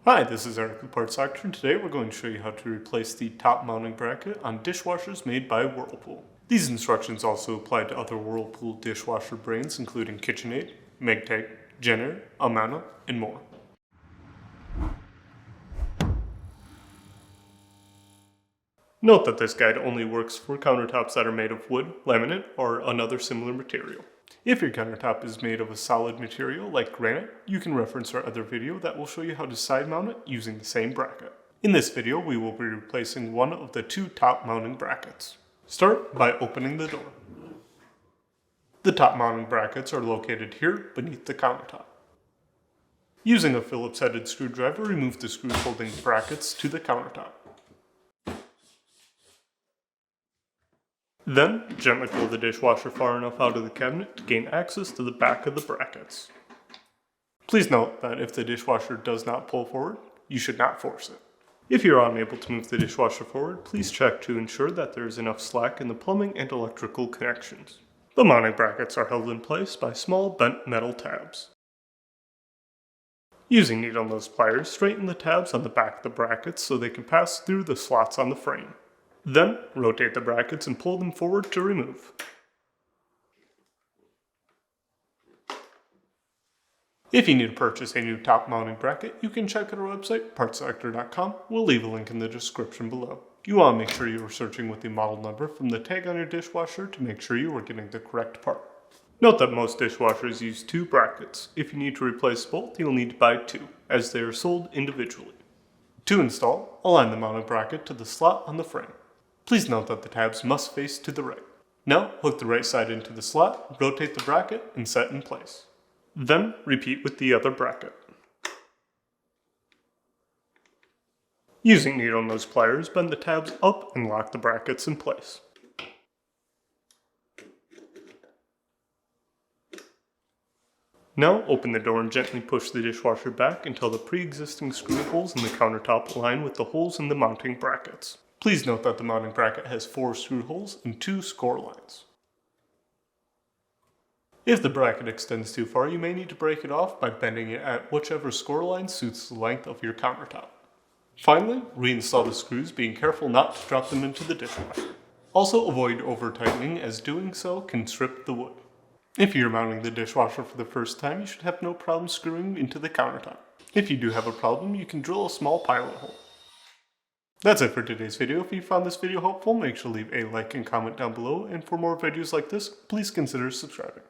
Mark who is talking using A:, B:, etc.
A: Hi, this is Eric with Parts Doctor, and today we're going to show you how to replace the top mounting bracket on dishwashers made by Whirlpool. These instructions also apply to other Whirlpool dishwasher brands including KitchenAid, Maytag, Jenn Air, Amana, and more. Note that this guide only works for countertops that are made of wood, laminate, or another similar material. If your countertop is made of a solid material like granite, you can reference our other video that will show you how to side mount it using the same bracket. In this video, we will be replacing one of the two top mounting brackets. Start by opening the door. The top mounting brackets are located here beneath the countertop. Using a Phillips-headed screwdriver, remove the screws holding the brackets to the countertop. Then, gently pull the dishwasher far enough out of the cabinet to gain access to the back of the brackets. Please note that if the dishwasher does not pull forward, you should not force it. If you are unable to move the dishwasher forward, please check to ensure that there is enough slack in the plumbing and electrical connections. The mounting brackets are held in place by small bent metal tabs. Using needle nose pliers, straighten the tabs on the back of the brackets so they can pass through the slots on the frame. Then, rotate the brackets and pull them forward to remove. If you need to purchase a new top mounting bracket, you can check out our website, partsselector.com. We'll leave a link in the description below. You want to make sure you are searching with the model number from the tag on your dishwasher to make sure you are getting the correct part. Note that most dishwashers use two brackets. If you need to replace both, you'll need to buy two, as they are sold individually. To install, align the mounting bracket to the slot on the frame. Please note that the tabs must face to the right. Now, hook the right side into the slot, rotate the bracket, and set in place. Then, repeat with the other bracket. Using needle nose pliers, bend the tabs up and lock the brackets in place. Now, open the door and gently push the dishwasher back until the pre-existing screw holes in the countertop align with the holes in the mounting brackets. Please note that the mounting bracket has 4 screw holes and 2 score lines. If the bracket extends too far, you may need to break it off by bending it at whichever score line suits the length of your countertop. Finally, reinstall the screws, being careful not to drop them into the dishwasher. Also avoid over-tightening, as doing so can strip the wood. If you're mounting the dishwasher for the first time, you should have no problem screwing into the countertop. If you do have a problem, you can drill a small pilot hole. That's it for today's video. If you found this video helpful, make sure to leave a like and comment down below, and for more videos like this, please consider subscribing.